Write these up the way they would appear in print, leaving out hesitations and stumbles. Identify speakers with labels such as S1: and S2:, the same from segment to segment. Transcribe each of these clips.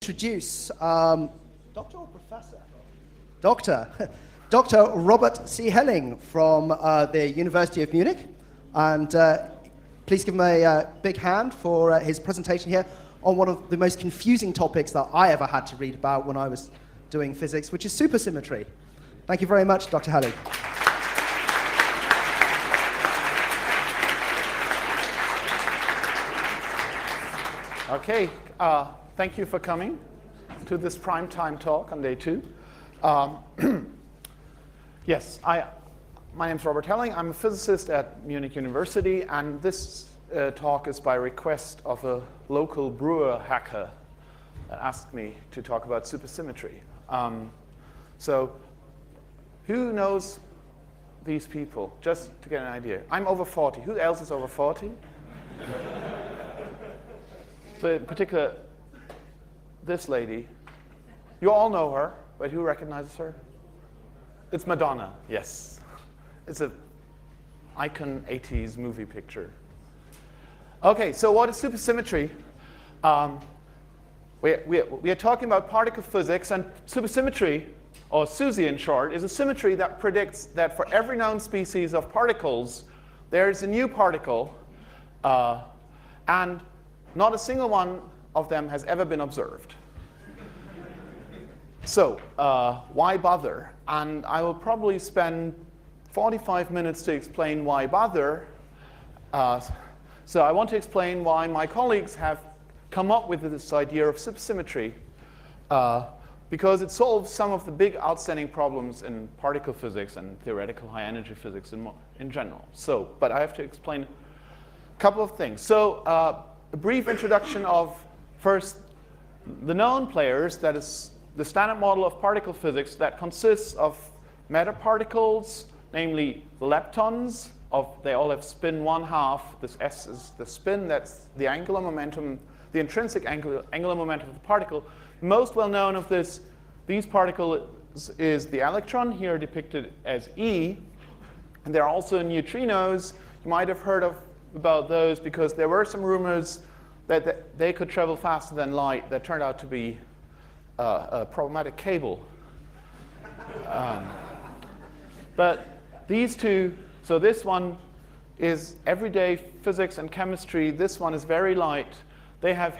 S1: Introduce Doctor or Professor? Dr. Robert C. Helling from the University of Munich. And please give him a big hand for his presentation here on one of the most confusing topics that I ever had to read about when I was doing physics, which is supersymmetry. Thank you very much, Dr. Helling.
S2: Okay, thank you for coming to this prime time talk on day 2. Yes, my name is Robert Helling. I'm a physicist at Munich University, and this talk is by request of a local brewer hacker that asked me to talk about supersymmetry. So who knows these people? Just to get an idea. I'm over 40. Who else is over 40? So in particular, this lady. You all know her, but who recognizes her? It's Madonna, yes. It's an icon 80s movie picture. Okay, so what is supersymmetry? We are talking about particle physics, and supersymmetry, or Susy in short, is a symmetry that predicts that for every known species of particles, there is a new particle, and not a single one of them has ever been observed. So why bother? And I will probably spend 45 minutes to explain why bother. So I want to explain why my colleagues have come up with this idea of supersymmetry, because it solves some of the big outstanding problems in particle physics and theoretical high energy physics in general. So, but I have to explain a couple of things. So a brief introduction of first the known players, that is the standard model of particle physics that consists of matter particles, namely the leptons. They all have spin 1/2. This s is the spin, that's the angular momentum, the intrinsic angular momentum of the particle. Most well known of these particles is the electron, here depicted as E. And there are also neutrinos. You might have heard about those because there were some rumors that they could travel faster than light. That turned out to be a problematic cable. But these two, so this one is everyday physics and chemistry. This one is very light. They have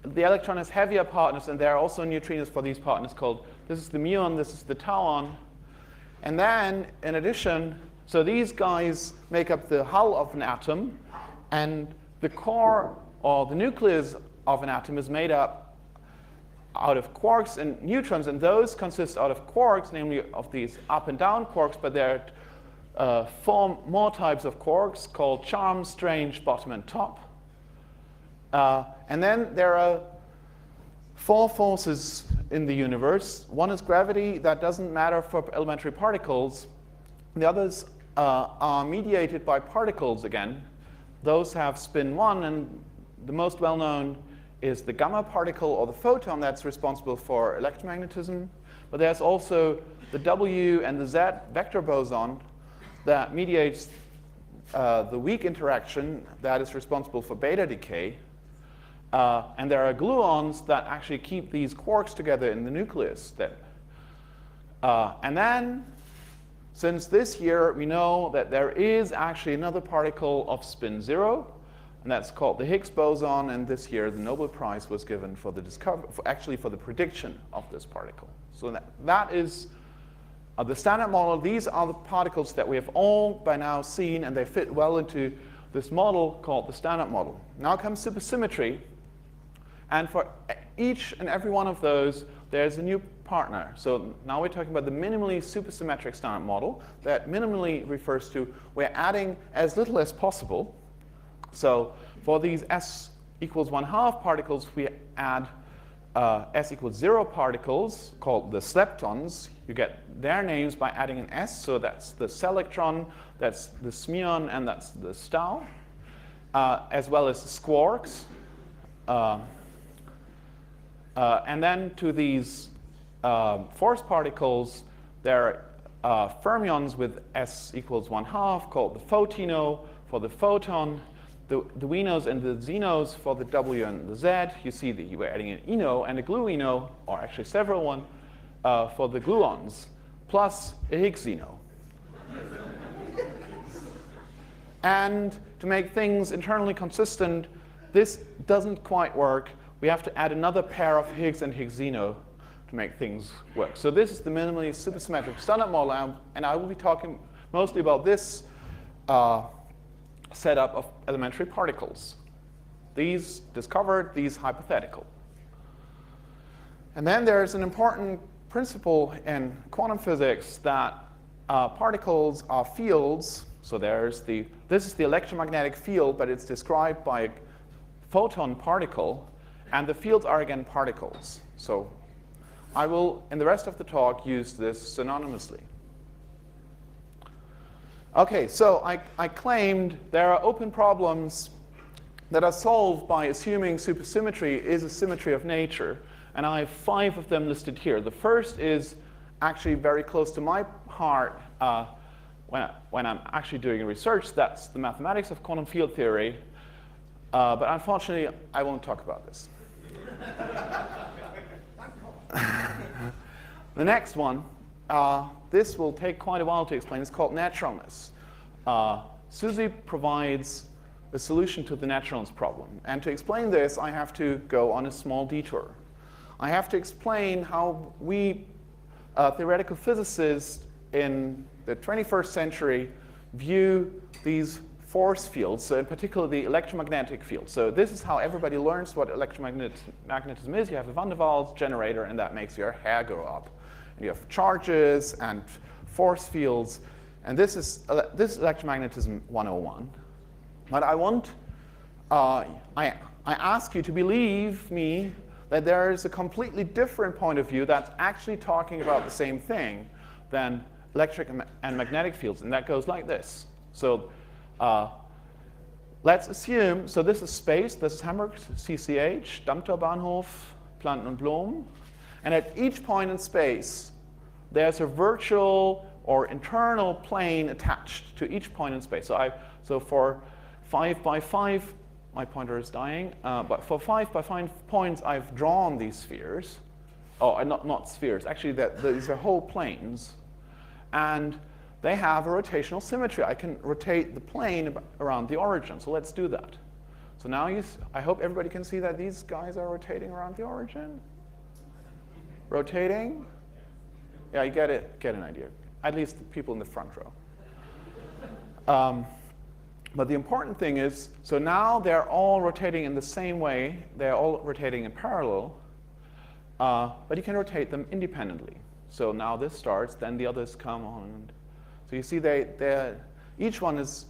S2: the electron has heavier partners, and there are also neutrinos for these partners called, this is the muon, this is the tauon. And then, in addition, so these guys make up the hull of an atom, and the core or the nucleus of an atom is made up out of quarks and neutrons, and those consist out of quarks, namely of these up and down quarks, but there are 4 more types of quarks called charm, strange, bottom, and top. And then there are 4 forces in the universe. One is gravity. That doesn't matter for elementary particles. The others are mediated by particles again. Those have spin 1, and the most well-known is the gamma particle or the photon that's responsible for electromagnetism. But there's also the W and the Z vector boson that mediates the weak interaction that is responsible for beta decay. And there are gluons that actually keep these quarks together in the nucleus. And then, since this year, we know that there is actually another particle of spin 0, and that's called the Higgs boson. And this year, the Nobel Prize was given for the for the prediction of this particle. So that is the standard model. These are the particles that we have all by now seen, and they fit well into this model called the standard model. Now comes supersymmetry. And for each and every one of those, there's a new partner. So now we're talking about the minimally supersymmetric standard model. That minimally refers to we're adding as little as possible. So for these s equals 1/2 particles, we add s equals 0 particles called the leptons. You get their names by adding an s. So that's the selectron, that's the smuon, and that's the tau, as well as the squarks. And then to these force particles, there are fermions with s equals 1/2 called the photino for the photon. the Winos and the Zenos for the W and the Z. You see that you were adding an Eno and a gluino, or actually several one, for the gluons, plus a Higgs Zeno. And to make things internally consistent, this doesn't quite work. We have to add another pair of Higgs and Higgs Zeno to make things work. So this is the minimally supersymmetric standard model, and I will be talking mostly about this setup of elementary particles. These discovered, these hypothetical. And then there's an important principle in quantum physics that particles are fields. So this is the electromagnetic field, but it's described by a photon particle, and the fields are again particles. So I will, in the rest of the talk, use this synonymously. Okay, so I claimed there are open problems that are solved by assuming supersymmetry is a symmetry of nature, and I have 5 of them listed here. The first is actually very close to my heart when I'm actually doing research. That's the mathematics of quantum field theory, but unfortunately, I won't talk about this. The next one, this will take quite a while to explain. It's called naturalness. Susy provides a solution to the naturalness problem. And to explain this, I have to go on a small detour. I have to explain how we, theoretical physicists in the 21st century, view these force fields, so in particular the electromagnetic field. So this is how everybody learns what electromagnetism is. You have a van der Waals generator, and that makes your hair go up. And you have charges and force fields, and this is electromagnetism 101. But I ask you to believe me that there is a completely different point of view that's actually talking about the same thing than electric and magnetic fields, and that goes like this. So let's assume, so this is space, this is Hamburg, CCH, Dammtorbahnhof, Planten und Blumen, and at each point in space, there's a virtual or internal plane attached to each point in space. So for 5 by 5, my pointer is dying, but for 5 by 5 points, I've drawn these spheres. Oh, not spheres, actually these are whole planes. And they have a rotational symmetry. I can rotate the plane around the origin, so let's do that. So now I hope everybody can see that these guys are rotating around the origin. Rotating. Yeah, you get an idea. At least the people in the front row. But the important thing is, so now they're all rotating in the same way. They're all rotating in parallel. But you can rotate them independently. So now this starts, then the others come on. So you see each one is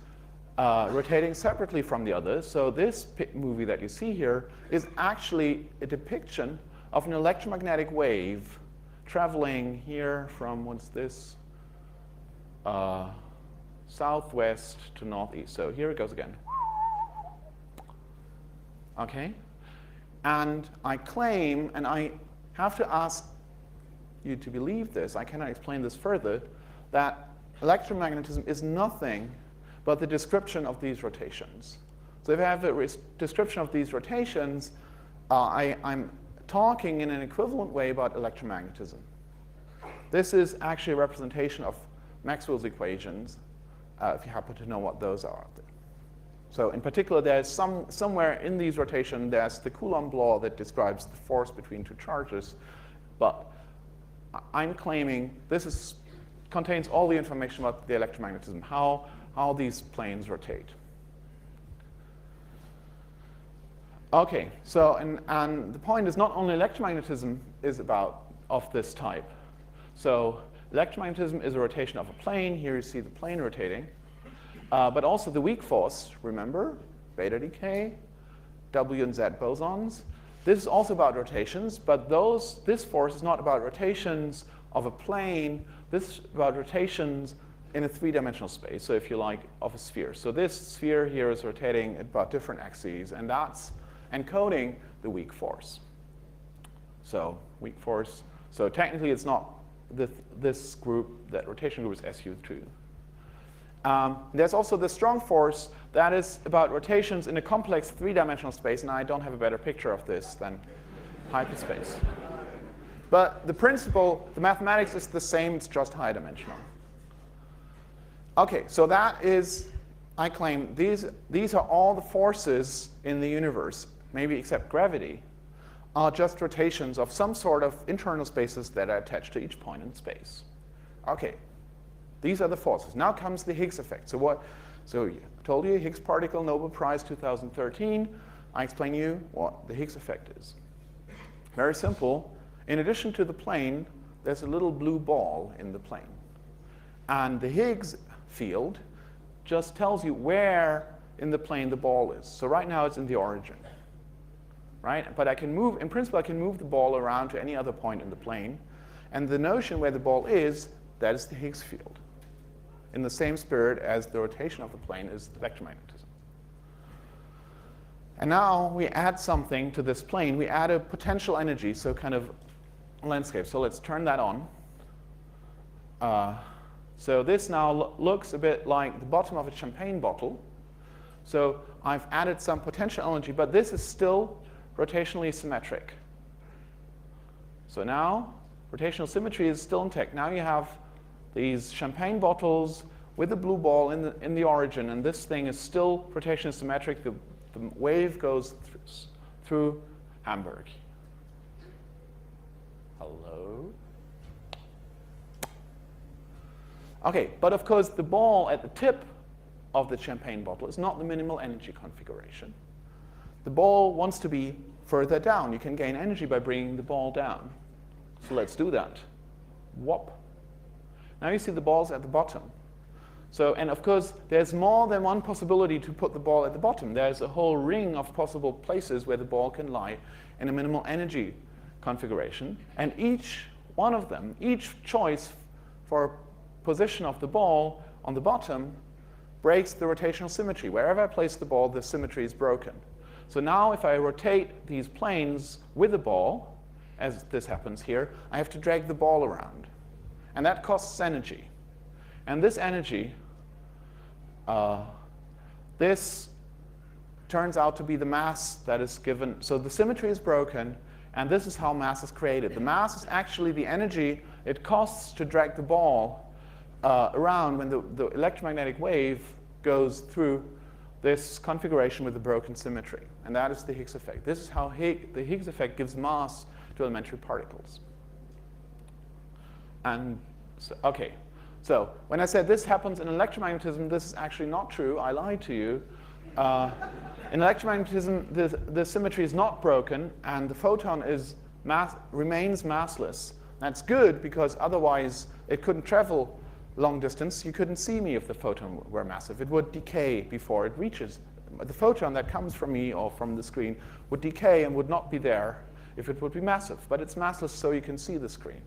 S2: rotating separately from the others. So this movie that you see here is actually a depiction of an electromagnetic wave traveling here from, what's this? Southwest to northeast. So here it goes again. Okay? And I claim, and I have to ask you to believe this, I cannot explain this further, that electromagnetism is nothing but the description of these rotations. So if I have a description of these rotations, I'm talking in an equivalent way about electromagnetism. This is actually a representation of Maxwell's equations, if you happen to know what those are out there. So in particular, there's somewhere in these rotations, there's the Coulomb law that describes the force between two charges. But I'm claiming this contains all the information about the electromagnetism, how these planes rotate. Okay, so and the point is not only electromagnetism is of this type. So electromagnetism is a rotation of a plane. Here you see the plane rotating. But also the weak force, remember, beta decay, W and Z bosons. This is also about rotations, but this force is not about rotations of a plane. This is about rotations in a 3-dimensional space, so if you like, of a sphere. So this sphere here is rotating at about different axes, and that's encoding the weak force. So weak force. So technically, it's not this group. That rotation group is SU2. There's also the strong force that is about rotations in a complex three-dimensional space, and I don't have a better picture of this than hyperspace. But the principle, the mathematics is the same, it's just high dimensional. Okay, so that is, I claim, these are all the forces in the universe, maybe except gravity, are just rotations of some sort of internal spaces that are attached to each point in space. Okay, these are the forces. Now comes the Higgs effect. So I told you Higgs particle, Nobel Prize 2013. I explain you what the Higgs effect is. Very simple. In addition to the plane, there's a little blue ball in the plane. And the Higgs field just tells you where in the plane the ball is. So right now it's in the origin. Right? But I can move, in principle, I can move the ball around to any other point in the plane. And the notion where the ball is, that is the Higgs field, in the same spirit as the rotation of the plane is electromagnetism. And now we add something to this plane. We add a potential energy, so kind of landscape. So let's turn that on. So this now looks a bit like the bottom of a champagne bottle. So I've added some potential energy, but this is still rotationally symmetric. So now rotational symmetry is still intact. Now you have these champagne bottles with the blue ball in the origin, and this thing is still rotationally symmetric. The wave goes through Hamburg. Hello? Okay, but of course the ball at the tip of the champagne bottle is not the minimal energy configuration. The ball wants to be further down. You can gain energy by bringing the ball down. So let's do that. Whoop. Now you see the ball's at the bottom. So, and of course, there's more than one possibility to put the ball at the bottom. There's a whole ring of possible places where the ball can lie in a minimal energy configuration. And each one of them, each choice for position of the ball on the bottom breaks the rotational symmetry. Wherever I place the ball, the symmetry is broken. So now if I rotate these planes with the ball, as this happens here, I have to drag the ball around. And that costs energy. And this energy, this turns out to be the mass that is given. So the symmetry is broken, and this is how mass is created. The mass is actually the energy it costs to drag the ball around when the electromagnetic wave goes through this configuration with the broken symmetry. And that is the Higgs effect. This is how the Higgs effect gives mass to elementary particles. And so, okay, so when I said this happens in electromagnetism, this is actually not true. I lied to you. In electromagnetism, the symmetry is not broken, and the photon remains massless. That's good, because otherwise it couldn't travel long distance. You couldn't see me if the photon were massive. It would decay before it reaches. The photon that comes from me or from the screen would decay and would not be there if it would be massive. But it's massless, so you can see the screen.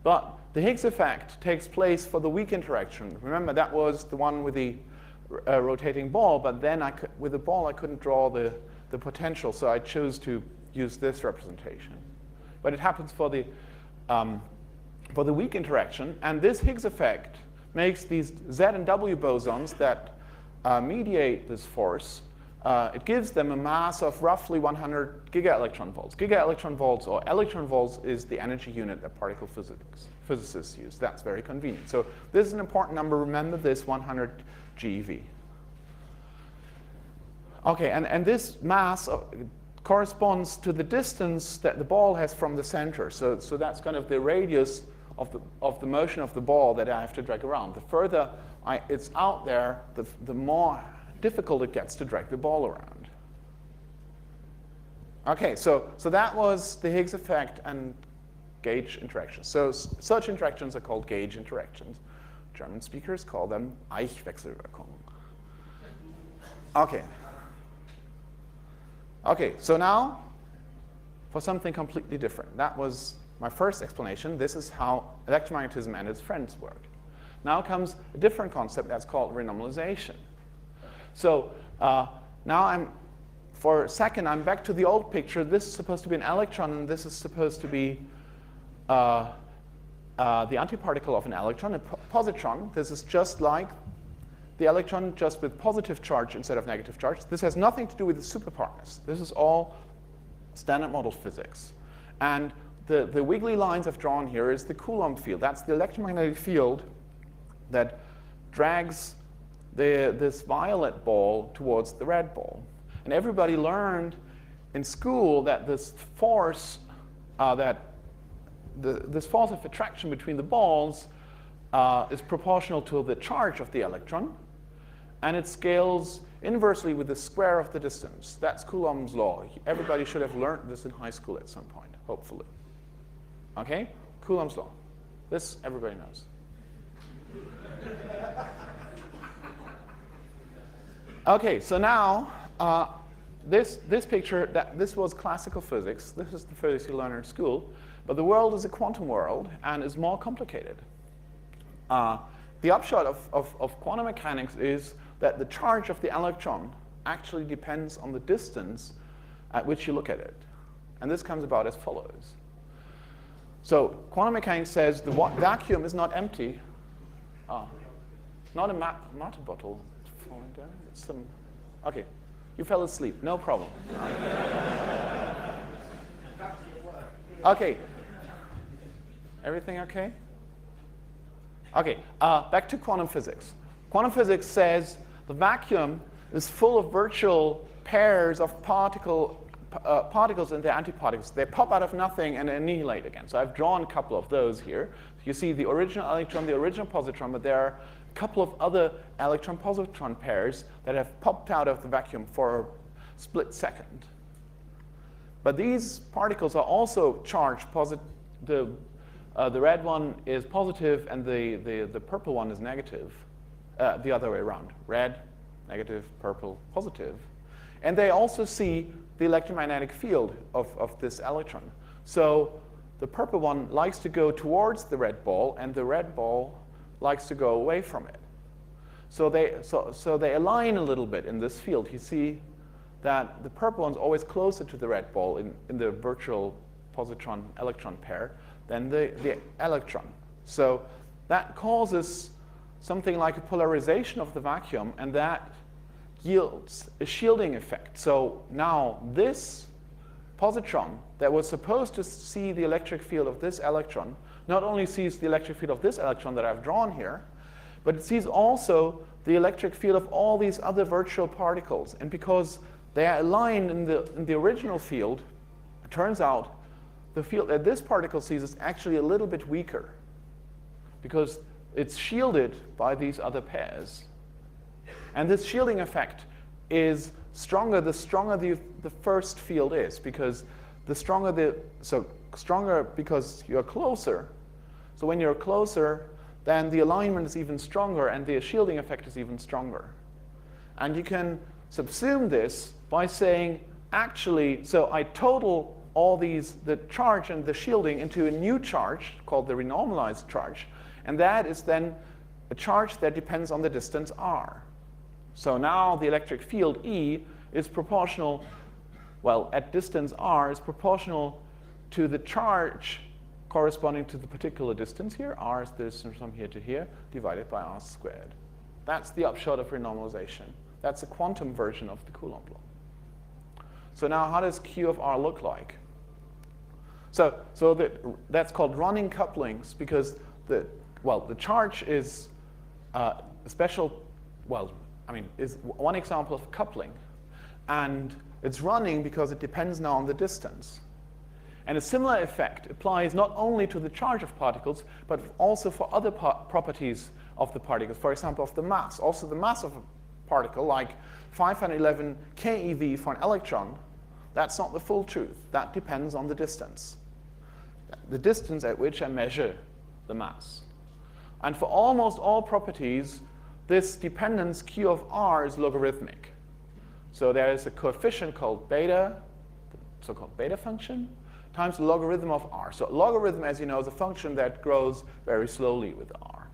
S2: But the Higgs effect takes place for the weak interaction. Remember, that was the one with the rotating ball, but then with the ball I couldn't draw the potential, so I chose to use this representation. But it happens for the weak interaction, and this Higgs effect makes these Z and W bosons that mediate this force. It gives them a mass of roughly 100 gigaelectron volts. Gigaelectron volts, or electron volts, is the energy unit that particle physicists use. That's very convenient. So this is an important number. Remember this, 100 GeV. Okay, and this mass corresponds to the distance that the ball has from the center. So that's kind of the radius of the motion of the ball that I have to drag around. The further it's out there, the more difficult it gets to drag the ball around. Okay, so that was the Higgs effect and gauge interactions. So such interactions are called gauge interactions. German speakers call them Eichwechselwirkungen. Okay, so now for something completely different. That was my first explanation. This is how electromagnetism and its friends work. Now comes a different concept that's called renormalization. So now for a second, I'm back to the old picture. This is supposed to be an electron, and this is supposed to be the antiparticle of an electron, a positron. This is just like the electron just with positive charge instead of negative charge. This has nothing to do with the superpartners. This is all standard model physics. And the wiggly lines I've drawn here is the Coulomb field. That's the electromagnetic field that drags this violet ball towards the red ball. And everybody learned in school that this force, this force of attraction between the balls is proportional to the charge of the electron, and it scales inversely with the square of the distance. That's Coulomb's law. Everybody should have learned this in high school at some point, hopefully. Okay? Coulomb's law. This everybody knows. Okay, so now this picture, this was classical physics. This is the physics you learn in school. But the world is a quantum world and is more complicated. The upshot of quantum mechanics is that the charge of the electron actually depends on the distance at which you look at it. And this comes about as follows. So quantum mechanics says the vacuum is not empty. Not a matter bottle falling down. It's some. Okay, you fell asleep. No problem. Okay. Everything okay? Okay. Back to quantum physics. Quantum physics says the vacuum is full of virtual pairs of particles and their antiparticles. They pop out of nothing and annihilate again. So I've drawn a couple of those here. You see the original electron, the original positron, but there are a couple of other electron-positron pairs that have popped out of the vacuum for a split second. But these particles are also charged positive. The red one is positive and the purple one is negative. The other way around. Red, negative, purple, positive. And they also see the electromagnetic field of this electron. So the purple one likes to go towards the red ball, and the red ball likes to go away from it. So they align a little bit in this field. You see that the purple one's always closer to the red ball in the virtual positron-electron pair than the electron. So that causes something like a polarization of the vacuum, and that yields a shielding effect. So now this positron that was supposed to see the electric field of this electron not only sees the electric field of this electron that I've drawn here, but it sees also the electric field of all these other virtual particles. And because they are aligned in the original field, it turns out the field that this particle sees is actually a little bit weaker because it's shielded by these other pairs. And this shielding effect is stronger the stronger the first field is, because the stronger stronger because you're closer. So when you're closer, then the alignment is even stronger and the shielding effect is even stronger. And you can subsume this by saying, actually, so I total all these, the charge and the shielding, into a new charge called the renormalized charge. And that is then a charge that depends on the distance r. So now the electric field E is proportional, well, at distance r is proportional to the charge corresponding to the particular distance here. R is the distance from here to here, divided by r squared. That's the upshot of renormalization. That's a quantum version of the Coulomb law. So now how does Q of r look like? So that's called running couplings, because the charge is a special, is one example of coupling. And it's running because it depends now on the distance. And a similar effect applies not only to the charge of particles, but also for other properties of the particles. For example, of the mass. Also the mass of a particle, like 511 keV for an electron, that's not the full truth. That depends on the distance. The distance at which I measure the mass. And for almost all properties, this dependence Q of r is logarithmic. So there is a coefficient called beta, the so-called beta function, times the logarithm of r. So logarithm, as you know, is a function that grows very slowly with r.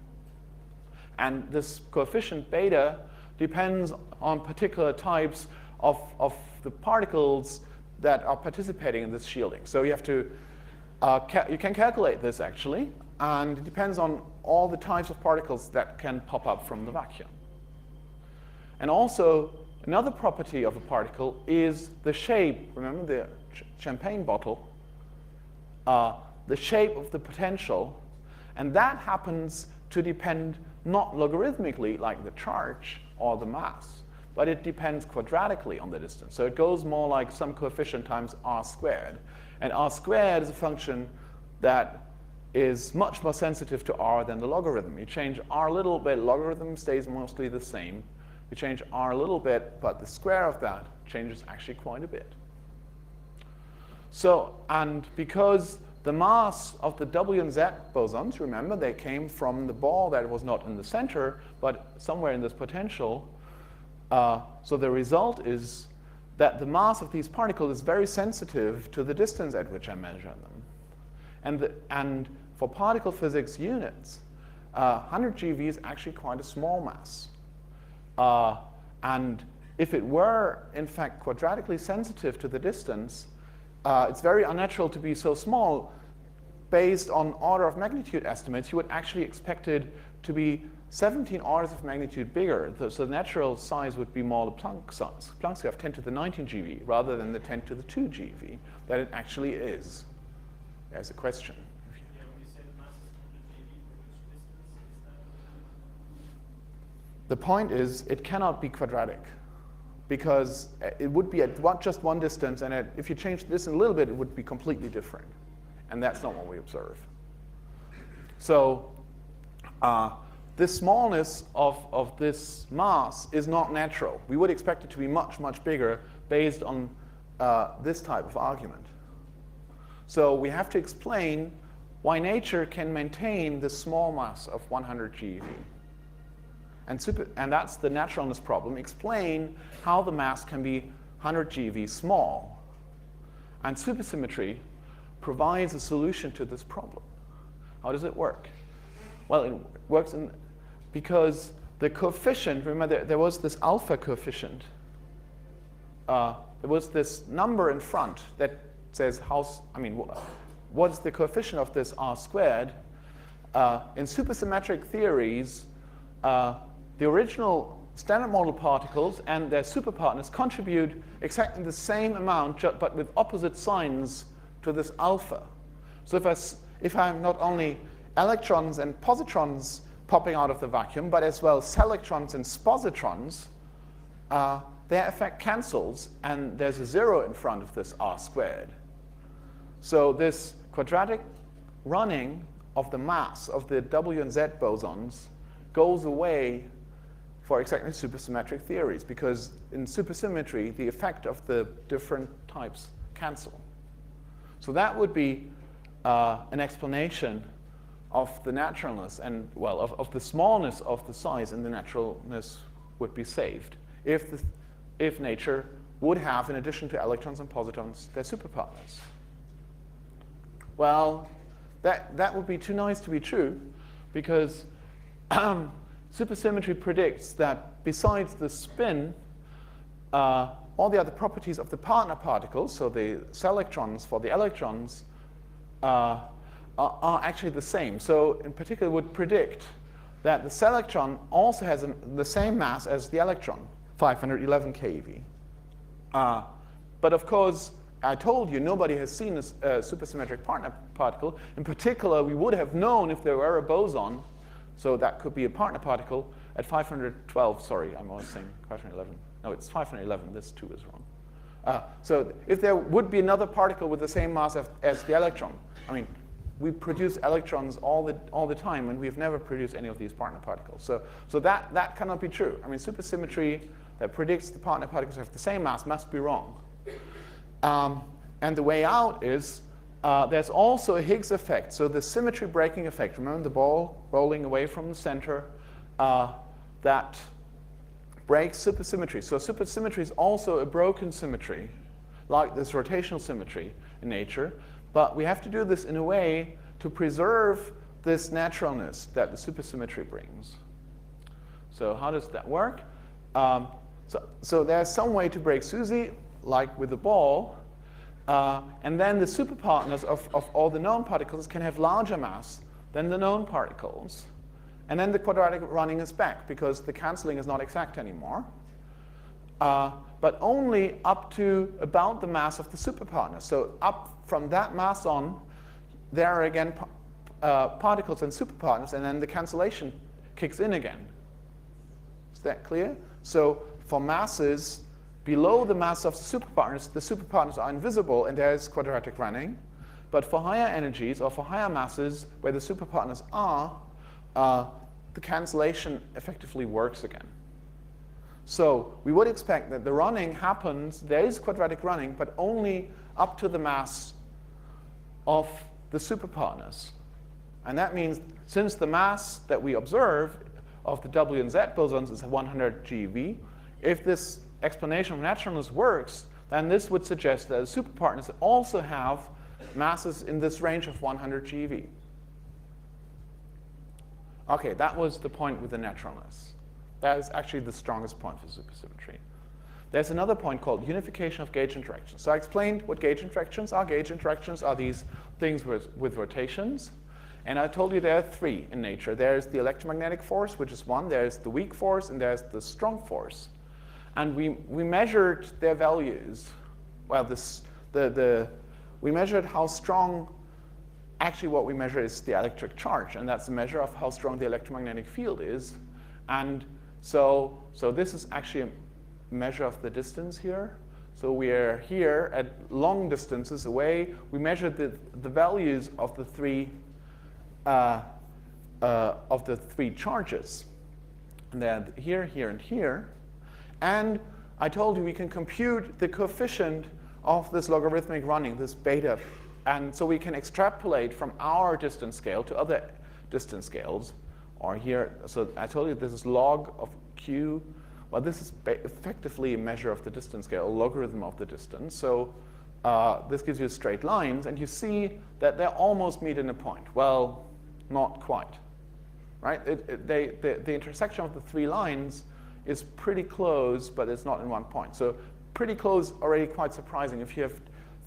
S2: And this coefficient beta depends on particular types of the particles that are participating in this shielding. So you have to, you can calculate this actually, and it depends on all the types of particles that can pop up from the vacuum. And also, another property of a particle is the shape. Remember the champagne bottle? The shape of the potential. And that happens to depend not logarithmically like the charge or the mass, but it depends quadratically on the distance. So it goes more like some coefficient times r squared. And r squared is a function that is much more sensitive to r than the logarithm. You change r a little bit, logarithm stays mostly the same. You change r a little bit, but the square of that changes actually quite a bit. So, and because the mass of the W and Z bosons, remember, they came from the ball that was not in the center, but somewhere in this potential. So the result is that the mass of these particles is very sensitive to the distance at which I measure them. And for particle physics units, 100 GeV is actually quite a small mass. And if it were, in fact, quadratically sensitive to the distance, it's very unnatural to be so small. Based on order of magnitude estimates, you would actually expect it to be 17 orders of magnitude bigger. So the natural size would be more the Planck size. Planck scale of 10 to the 19 GeV rather than the 10 to the 2 GeV that it actually is. There's a question.
S3: Yeah, when you said mass is 100 GeV, for which distance is that?
S2: The point is, it cannot be quadratic because it would be at just one distance, and if you change this in a little bit, it would be completely different. And that's not what we observe. So this smallness of this mass is not natural. We would expect it to be much, much bigger based on this type of argument. So we have to explain why nature can maintain this small mass of 100 GeV. And that's the naturalness problem. Explain how the mass can be 100 GeV small. And supersymmetry provides a solution to this problem. How does it work? Well, it works because the coefficient, remember there was this alpha coefficient. There was this number in front that says what's the coefficient of this r squared? In supersymmetric theories, the original standard model particles and their superpartners contribute exactly the same amount, but with opposite signs to this alpha. So if I have not only electrons and positrons popping out of the vacuum, but as well selectrons and positrons, their effect cancels, and there's a 0 in front of this r squared. So this quadratic running of the mass of the W and Z bosons goes away for exactly supersymmetric theories, because in supersymmetry, the effect of the different types cancel. So that would be an explanation of the naturalness and, well, of the smallness of the size, and the naturalness would be saved if nature would have, in addition to electrons and positrons, their superpartners. Well, that would be too nice to be true, because supersymmetry predicts that besides the spin, all the other properties of the partner particles, so the selectrons for the electrons, are actually the same. So in particular, would predict that the selectron also has the same mass as the electron, 511 keV. But of course, I told you nobody has seen a supersymmetric partner particle. In particular, we would have known if there were a boson. So that could be a partner particle at 512. Sorry, I'm always saying 511. No, it's 511. This 2 is wrong. So if there would be another particle with the same mass as the electron, I mean, we produce electrons all the time, and we've never produced any of these partner particles. So that cannot be true. I mean, supersymmetry that predicts the partner particles have the same mass must be wrong. And the way out is there's also a Higgs effect. So the symmetry breaking effect. Remember the ball rolling away from the center that breaks supersymmetry. So supersymmetry is also a broken symmetry, like this rotational symmetry in nature. But we have to do this in a way to preserve this naturalness that the supersymmetry brings. So how does that work? So there's some way to break Susy, like with the ball. And then the superpartners of all the known particles can have larger mass than the known particles. And then the quadratic running is back because the canceling is not exact anymore. But only up to about the mass of the superpartner. So up from that mass on, there are again particles and superpartners, and then the cancellation kicks in again. Is that clear? So for masses below the mass of the superpartners are invisible, and there is quadratic running. But for higher energies, or for higher masses, where the superpartners are, the cancellation effectively works again. So we would expect that the running happens, there is quadratic running, but only up to the mass of the superpartners. And that means since the mass that we observe of the W and Z bosons is 100 GeV, if this explanation of naturalness works, then this would suggest that the superpartners also have masses in this range of 100 GeV. Okay, that was the point with the naturalness. That is actually the strongest point for supersymmetry. There's another point called unification of gauge interactions. So I explained what gauge interactions are. Gauge interactions are these things with rotations. And I told you there are three in nature. There's the electromagnetic force, which is one. There's the weak force, and there's the strong force. And we measured their values. Well, we measured how strong. Actually, what we measure is the electric charge, and that's a measure of how strong the electromagnetic field is. And so this is actually a measure of the distance here. So we are here at long distances away. We measured the values of the three charges. And they're here, here, and here. And I told you we can compute the coefficient of this logarithmic running, this beta. And so we can extrapolate from our distance scale to other distance scales. Or here, so I told you this is log of q. Well, this is effectively a measure of the distance scale, a logarithm of the distance. So this gives you straight lines, and you see that they almost meet in a point. Well, not quite, right? The intersection of the three lines is pretty close, but it's not in one point. So pretty close, already quite surprising. If you have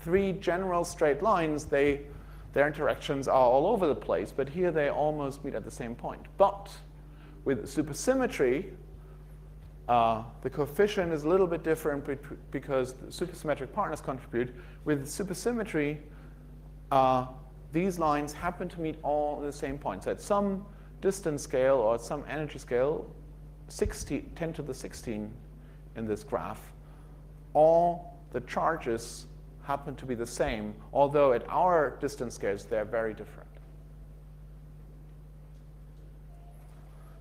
S2: three general straight lines, their interactions are all over the place, but here they almost meet at the same point. But with supersymmetry, the coefficient is a little bit different because the supersymmetric partners contribute. With supersymmetry, these lines happen to meet all at the same point. So at some distance scale or at some energy scale, 10 to the 16 in this graph, all the charges happen to be the same, although at our distance scales, they're very different.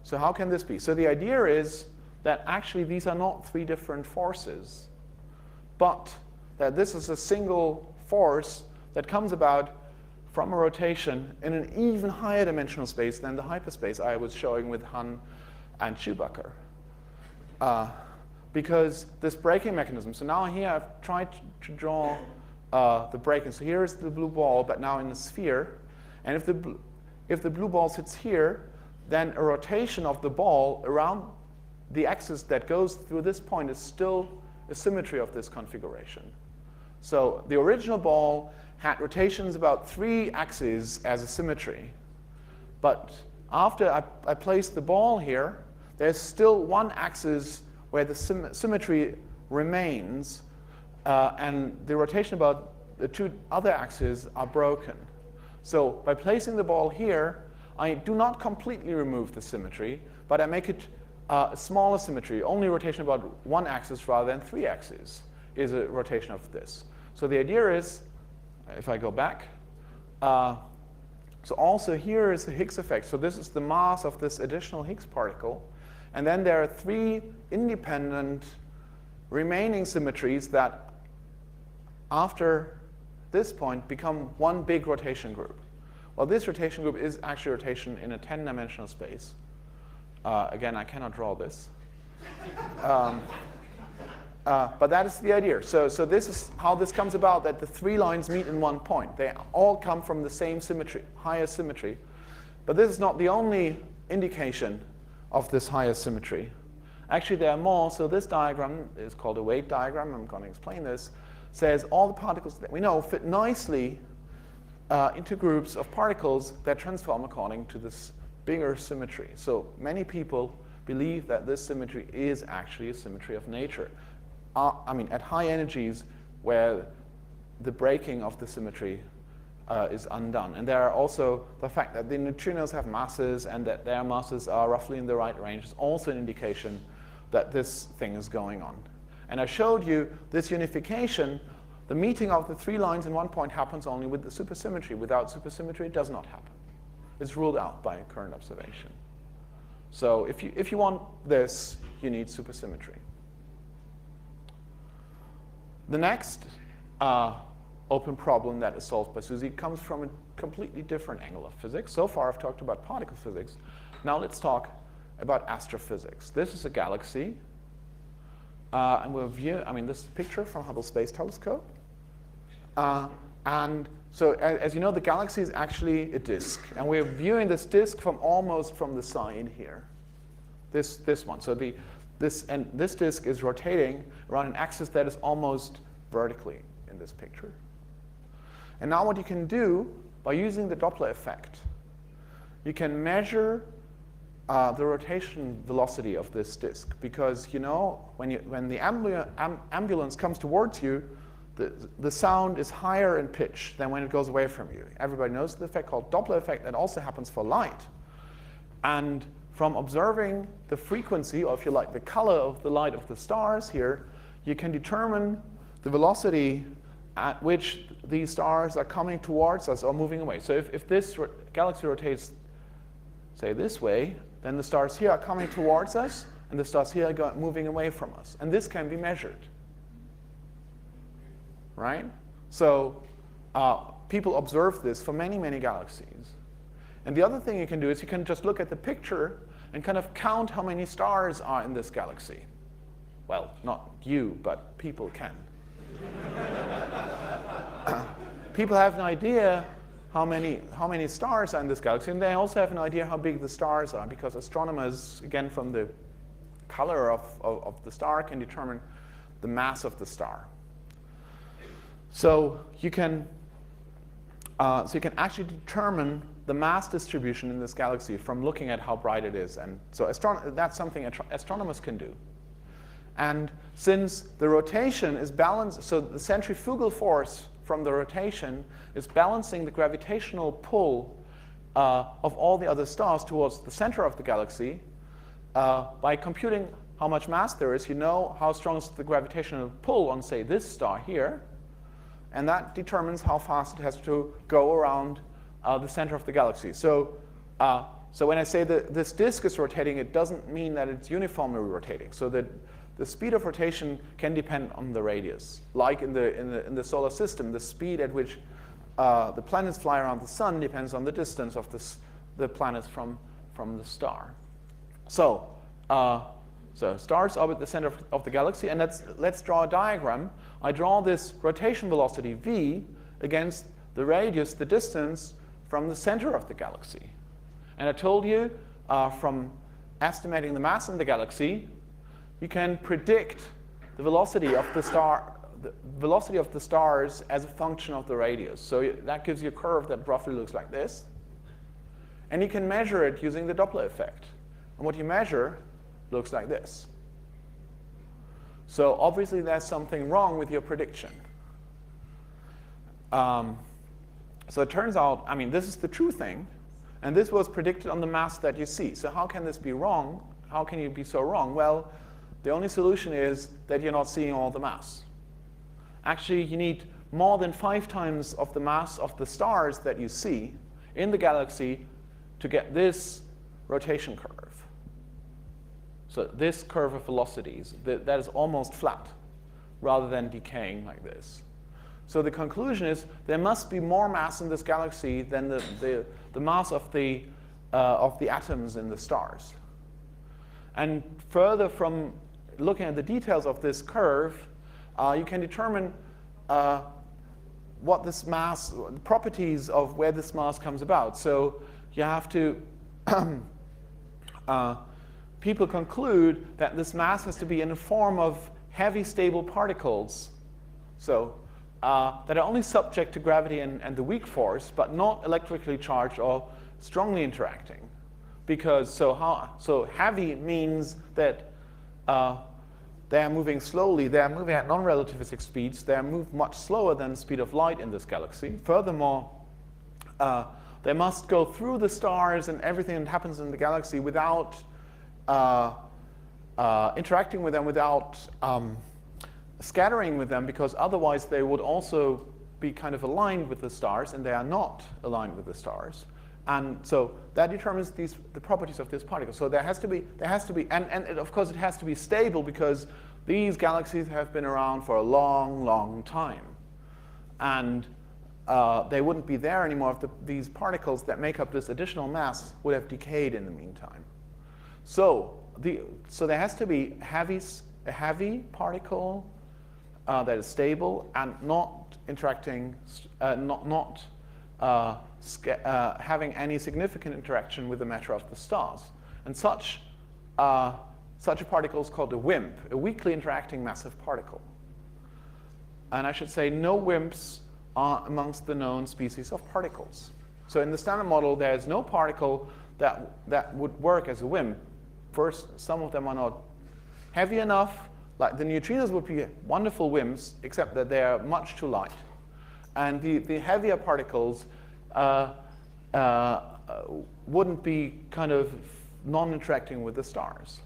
S2: So how can this be? So the idea is that actually these are not three different forces, but that this is a single force that comes about from a rotation in an even higher dimensional space than the hyperspace I was showing with Hahn and Schubacher. Because this braking mechanism, so now here I've tried to draw the braking. So here is the blue ball, but now in a sphere. And if the blue ball sits here, then a rotation of the ball around the axis that goes through this point is still a symmetry of this configuration. So the original ball had rotations about 3 axes as a symmetry. But after I placed the ball here, there's still one axis where the symmetry remains, and the rotation about the 2 other axes are broken. So by placing the ball here, I do not completely remove the symmetry, but I make it a smaller symmetry. Only rotation about 1 axis rather than 3 axes is a rotation of this. So the idea is, if I go back, so also here is the Higgs effect. So this is the mass of this additional Higgs particle. And then there are 3 independent remaining symmetries that, after this point, become one big rotation group. Well, this rotation group is actually rotation in a 10-dimensional space. Again, I cannot draw this. But that is the idea. So this is how this comes about, that the 3 lines meet in one point. They all come from the same symmetry, higher symmetry. But this is not the only indication of this higher symmetry. Actually, there are more. So this diagram is called a weight diagram. I'm going to explain this. Says all the particles that we know fit nicely into groups of particles that transform according to this bigger symmetry. So many people believe that this symmetry is actually a symmetry of nature. I mean, at high energies where the breaking of the symmetry is undone. And there are also the fact that the neutrinos have masses and that their masses are roughly in the right range is also an indication that this thing is going on. And I showed you this unification. The meeting of the three lines in one point happens only with the supersymmetry. Without supersymmetry, it does not happen. It's ruled out by current observation. So if you want this, you need supersymmetry. The next open problem that is solved by Susy comes from a completely different angle of physics. So far, I've talked about particle physics. Now let's talk about astrophysics. This is a galaxy. And we'll view, this is a picture from Hubble Space Telescope. And so as you know, the galaxy is actually a disk. And we're viewing this disk almost from the side here. This one. So this disk is rotating around an axis that is almost vertically in this picture. And now what you can do, by using the Doppler effect, you can measure the rotation velocity of this disk. Because you know, when the ambulance comes towards you, the sound is higher in pitch than when it goes away from you. Everybody knows the effect called Doppler effect. That also happens for light. And from observing the frequency, or if you like, the color of the light of the stars here, you can determine the velocity at which these stars are coming towards us or moving away. So if this galaxy rotates, say, this way, then the stars here are coming towards us, and the stars here are moving away from us. And this can be measured. Right? So people observe this for many, many galaxies. And the other thing you can do is you can just look at the picture and kind of count how many stars are in this galaxy. Well, not you, but people can. People have an idea how many stars are in this galaxy, and they also have an idea how big the stars are, because astronomers, again, from the color of the star, can determine the mass of the star. So you can actually determine the mass distribution in this galaxy from looking at how bright it is. And so that's something astronomers can do. And since the rotation is balanced, so the centrifugal force from the rotation is balancing the gravitational pull of all the other stars towards the center of the galaxy, by computing how much mass there is, you know how strong is the gravitational pull on, say, this star here. And that determines how fast it has to go around the center of the galaxy. So when I say that this disk is rotating, it doesn't mean that it's uniformly rotating. So that the speed of rotation can depend on the radius. Like in the solar system, the speed at which the planets fly around the sun depends on the distance of the planets from the star. So stars orbit the center of the galaxy, and let's draw a diagram. I draw this rotation velocity v against the radius, the distance from the center of the galaxy. And I told you from estimating the mass in the galaxy, you can predict the velocity of the stars as a function of the radius. So that gives you a curve that roughly looks like this. And you can measure it using the Doppler effect. And what you measure looks like this. So obviously there's something wrong with your prediction. So it turns out, this is the true thing, and this was predicted on the mass that you see. So how can this be wrong? How can you be so wrong? Well, the only solution is that you're not seeing all the mass. Actually, you need more than 5 times of the mass of the stars that you see in the galaxy to get this rotation curve. So this curve of velocities, that is almost flat, rather than decaying like this. So the conclusion is there must be more mass in this galaxy than the mass of the atoms in the stars. And further from looking at the details of this curve, you can determine what this mass, the properties of where this mass comes about. So you have to, people conclude that this mass has to be in the form of heavy stable particles, so that are only subject to gravity and the weak force, but not electrically charged or strongly interacting. because so heavy means that they are moving slowly. They are moving at non-relativistic speeds. They move much slower than the speed of light in this galaxy. Furthermore, they must go through the stars and everything that happens in the galaxy without interacting with them, without scattering with them, because otherwise they would also be kind of aligned with the stars, and they are not aligned with the stars. And so that determines the properties of this particle. So there has to be, and of course it has to be stable, because these galaxies have been around for a long, long time. And they wouldn't be there anymore if these particles that make up this additional mass would have decayed in the meantime. So there has to be a heavy particle that is stable and not interacting, having any significant interaction with the matter of the stars. And such a particle is called a WIMP, a weakly interacting massive particle. And I should say no WIMPs are amongst the known species of particles. So in the Standard Model, there is no particle that would work as a WIMP. First, some of them are not heavy enough. Like the neutrinos would be wonderful WIMPs, except that they are much too light. And the heavier particles wouldn't be kind of non-interacting with the stars.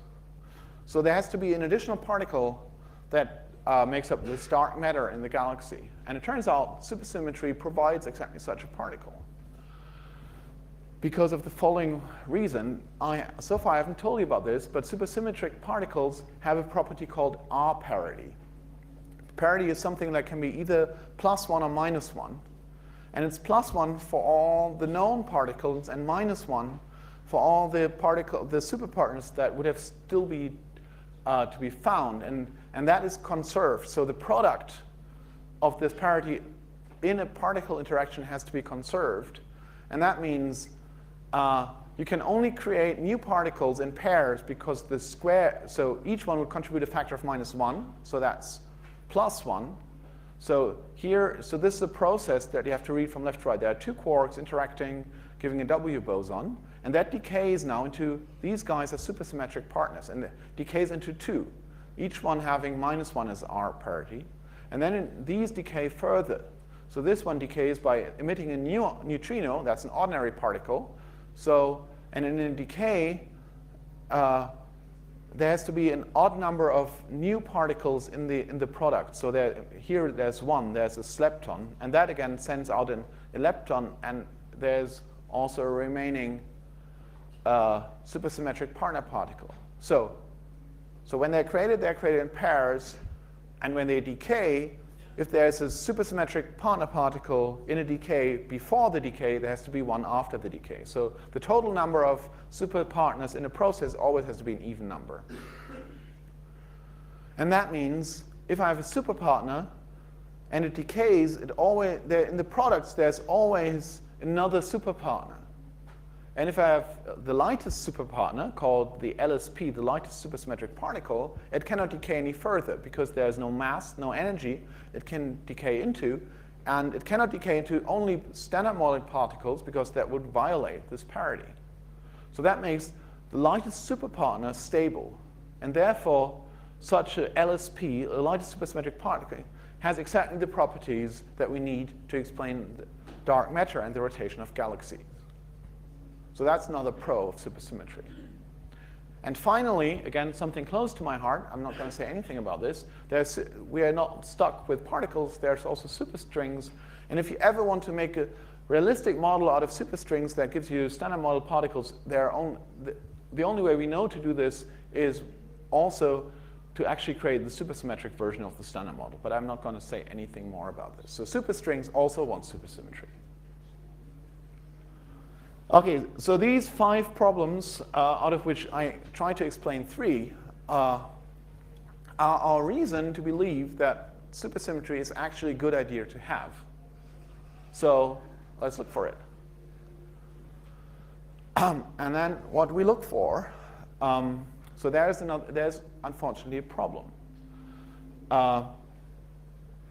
S2: So there has to be an additional particle that makes up this dark matter in the galaxy. And it turns out supersymmetry provides exactly such a particle. Because of the following reason, so far I haven't told you about this, but supersymmetric particles have a property called R parity. Parity is something that can be either +1 or -1. And it's +1 for all the known particles and -1 for all the superpartners that would have still be to be found. And that is conserved. So the product of this parity in a particle interaction has to be conserved. And that means you can only create new particles in pairs because the square, so each one would contribute a factor of -1. So that's +1. So this is a process that you have to read from left to right. There are two quarks interacting, giving a W boson, and that decays now into, these guys are supersymmetric partners, and it decays into two, each one having -1 as R parity. And then these decay further. So this one decays by emitting a new neutrino, that's an ordinary particle. So, and in a decay, there has to be an odd number of new particles in the product. So here there's one, there's a slepton, and that again sends out an lepton, and there's also a remaining supersymmetric partner particle. So when they're created in pairs, and when they decay, if there's a supersymmetric partner particle in a decay before the decay, there has to be one after the decay. So the total number of superpartners in a process always has to be an even number. And that means if I have a superpartner and it decays, in the products there's always another superpartner. And if I have the lightest superpartner, called the LSP, the lightest supersymmetric particle, it cannot decay any further because there's no mass, no energy it can decay into. And it cannot decay into only standard model particles because that would violate this parity. So that makes the lightest superpartner stable. And therefore, such a LSP, a lightest supersymmetric particle, has exactly the properties that we need to explain the dark matter and the rotation of galaxies. So that's another pro of supersymmetry. And finally, again, something close to my heart, I'm not going to say anything about this, we are not stuck with particles, there's also superstrings. And if you ever want to make a realistic model out of superstrings that gives you standard model particles, the only way we know to do this is also to actually create the supersymmetric version of the standard model. But I'm not going to say anything more about this. So superstrings also want supersymmetry. Okay, so these 5 problems, out of which I try to explain 3, are our reason to believe that supersymmetry is actually a good idea to have. So let's look for it. And then what we look for, so there's unfortunately a problem.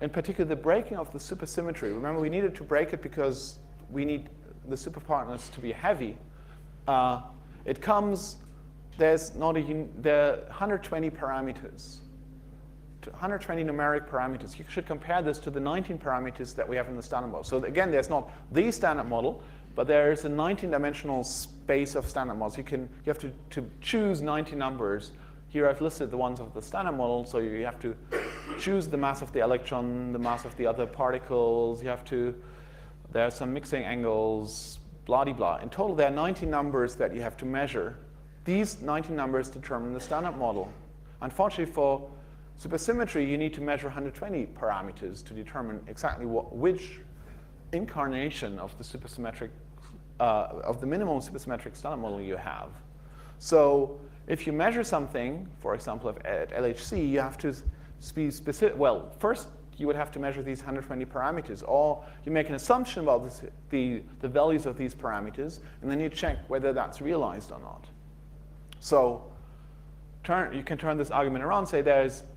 S2: In particular, the breaking of the supersymmetry. Remember, we needed to break it because we need the superpartners to be heavy. It comes, there's not there are 120 parameters, 120 numeric parameters. You should compare this to the 19 parameters that we have in the standard model. So again, there's not the standard model, but there is a 19-dimensional space of standard models. You have to choose 90 numbers. Here I've listed the ones of the standard model, so you have to choose the mass of the electron, the mass of the other particles. There are some mixing angles, blah, blah, blah. In total, there are 90 numbers that you have to measure. These 90 numbers determine the standard model. Unfortunately, for supersymmetry, you need to measure 120 parameters to determine exactly which incarnation of the supersymmetric, of the minimum supersymmetric standard model you have. So if you measure something, for example, at LHC, you have to be specific. Well, first, you would have to measure these 120 parameters, or you make an assumption about the values of these parameters, and then you check whether that's realized or not. So you can turn this argument around and say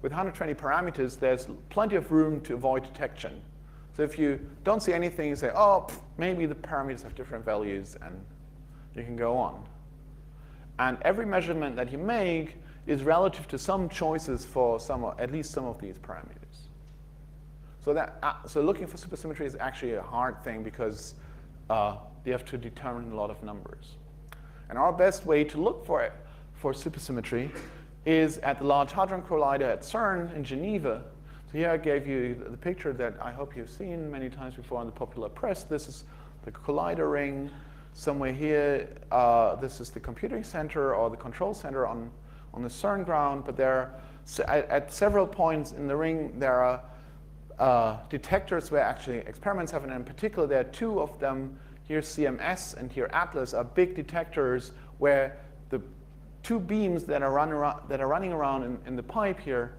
S2: with 120 parameters, there's plenty of room to avoid detection. So if you don't see anything, you say, oh, maybe the parameters have different values, and you can go on. And every measurement that you make is relative to some choices for at least some of these parameters. So looking for supersymmetry is actually a hard thing because you have to determine a lot of numbers. And our best way to look for supersymmetry is at the Large Hadron Collider at CERN in Geneva. So here I gave you the picture that I hope you've seen many times before in the popular press. This is the collider ring. Somewhere here, this is the computing center or the control center on the CERN ground. But at several points in the ring, there are detectors where actually experiments happen. And in particular, there are two of them. Here CMS and here Atlas are big detectors where the two beams that are running around in the pipe here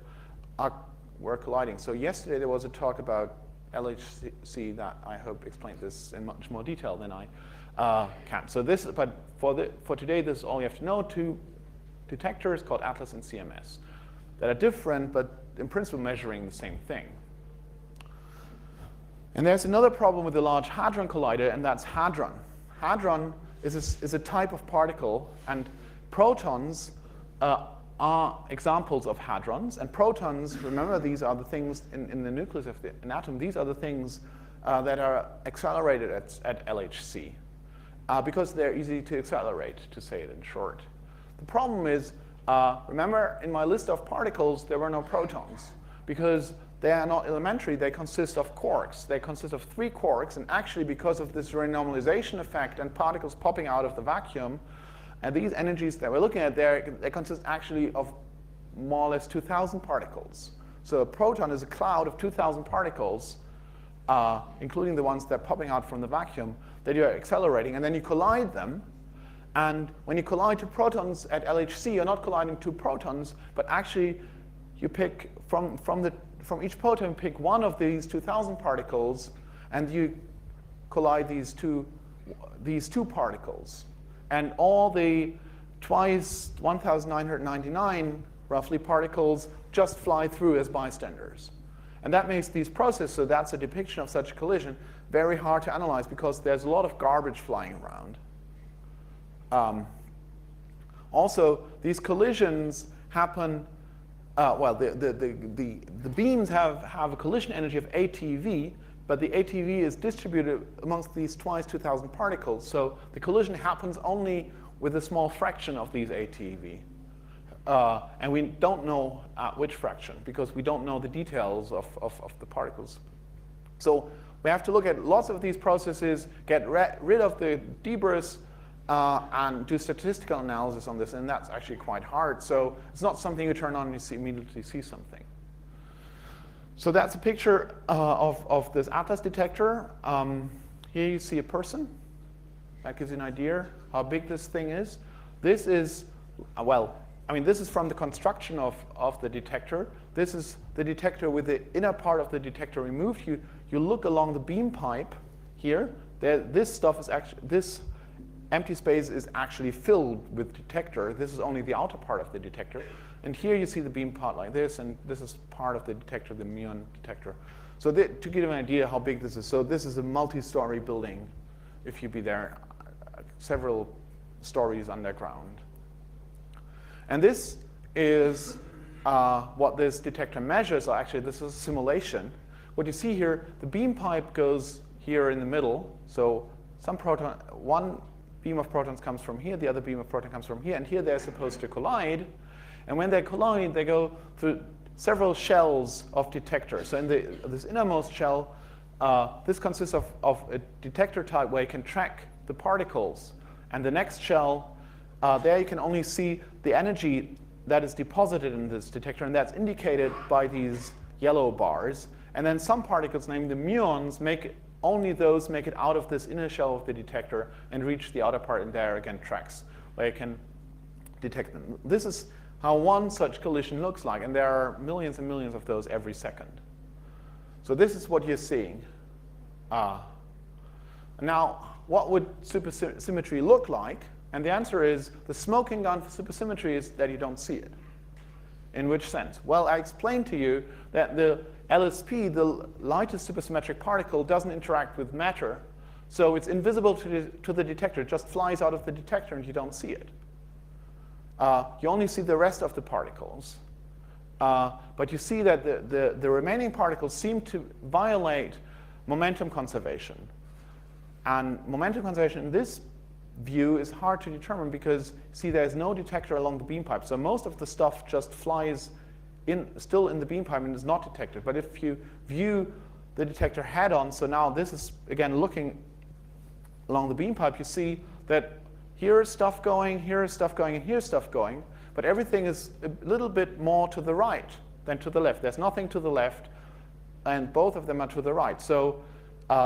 S2: were colliding. So yesterday there was a talk about LHC that I hope explained this in much more detail than I can. So but for today, this is all you have to know. Two detectors called Atlas and CMS that are different, but in principle measuring the same thing. And there's another problem with the Large Hadron Collider, and that's hadron. Hadron is a type of particle, and protons are examples of hadrons. And protons, remember, these are the things in the nucleus of an atom. These are the things that are accelerated at LHC because they're easy to accelerate, to say it in short. The problem is, remember, in my list of particles, there were no protons because they are not elementary. They consist of quarks. They consist of 3 quarks. And actually, because of this renormalization effect and particles popping out of the vacuum, and these energies that we're looking at there, they consist actually of more or less 2,000 particles. So a proton is a cloud of 2,000 particles, including the ones that are popping out from the vacuum, that you're accelerating. And then you collide them. And when you collide 2 protons at LHC, you're not colliding 2 protons, but actually you pick from each proton, pick one of these 2,000 particles, and you collide these two particles. And all the twice 1,999, roughly, particles just fly through as bystanders. And that makes these processes, so that's a depiction of such a collision, very hard to analyze because there's a lot of garbage flying around. Also, these collisions happen, the beams have a collision energy of ATV, but the ATV is distributed amongst these twice 2,000 particles. So the collision happens only with a small fraction of these ATV. And we don't know which fraction because we don't know the details of the particles. So we have to look at lots of these processes, get rid of the debris, and do statistical analysis on this. And that's actually quite hard. So it's not something you turn on and you immediately see something. So that's a picture of this Atlas detector. Here you see a person. That gives you an idea how big this thing is. This is, this is from the construction of the detector. This is the detector with the inner part of the detector removed. You look along the beam pipe here. This stuff is actually, this empty space is actually filled with detector. This is only the outer part of the detector. And here you see the beam part like this, and this is part of the detector, the muon detector. So to give you an idea how big this is, so this is a multi-story building. If you be there, several stories underground. And this is what this detector measures. Actually, this is a simulation. What you see here, the beam pipe goes here in the middle. So one beam of protons comes from here, the other beam of proton comes from here, and here they're supposed to collide. And when they collide, they go through several shells of detectors. So in this innermost shell, this consists of a detector type where you can track the particles. And the next shell, there you can only see the energy that is deposited in this detector, and that's indicated by these yellow bars. And then some particles, named the muons, only those make it out of this inner shell of the detector and reach the outer part, and there again tracks where you can detect them. This is how one such collision looks like, and there are millions and millions of those every second. So this is what you're seeing. Now, what would supersymmetry look like? And the answer is, the smoking gun for supersymmetry is that you don't see it. In which sense? Well, I explained to you that the LSP, the lightest supersymmetric particle, doesn't interact with matter. So it's invisible to the detector. It just flies out of the detector and you don't see it. You only see the rest of the particles. But you see that the remaining particles seem to violate momentum conservation. And momentum conservation in this view is hard to determine because, see, there's no detector along the beam pipe. So most of the stuff just flies still in the beam pipe and is not detected. But if you view the detector head-on, so now this is, again, looking along the beam pipe, you see that here is stuff going, here is stuff going, and here's stuff going. But everything is a little bit more to the right than to the left. There's nothing to the left, and both of them are to the right. So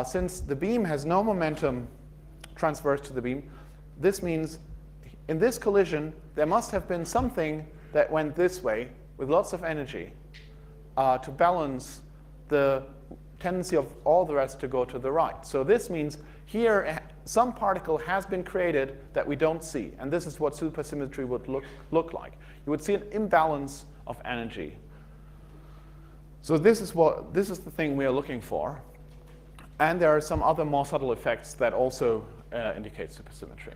S2: since the beam has no momentum transverse to the beam, this means in this collision, there must have been something that went this way with lots of energy to balance the tendency of all the rest to go to the right. So this means here some particle has been created that we don't see. And this is what supersymmetry would look like. You would see an imbalance of energy. So this is the thing we are looking for. And there are some other more subtle effects that also indicate supersymmetry.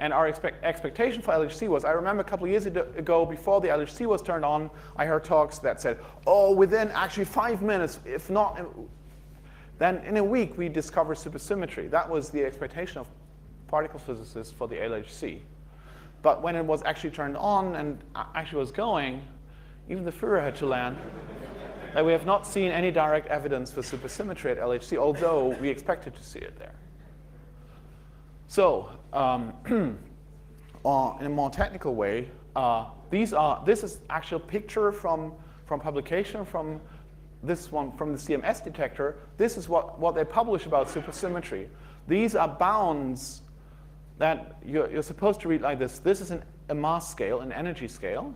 S2: And our expectation for LHC was, I remember a couple of years ago, before the LHC was turned on, I heard talks that said, oh, within actually 5 minutes, if not, then in a week we discover supersymmetry. That was the expectation of particle physicists for the LHC. But when it was actually turned on and actually was going, even the Führer had to learn that we have not seen any direct evidence for supersymmetry at LHC, although we expected to see it there. So, in a more technical way, this is actually a picture from publication from this one from the CMS detector. This is what they publish about supersymmetry. These are bounds that you're supposed to read like this. This is a mass scale, an energy scale.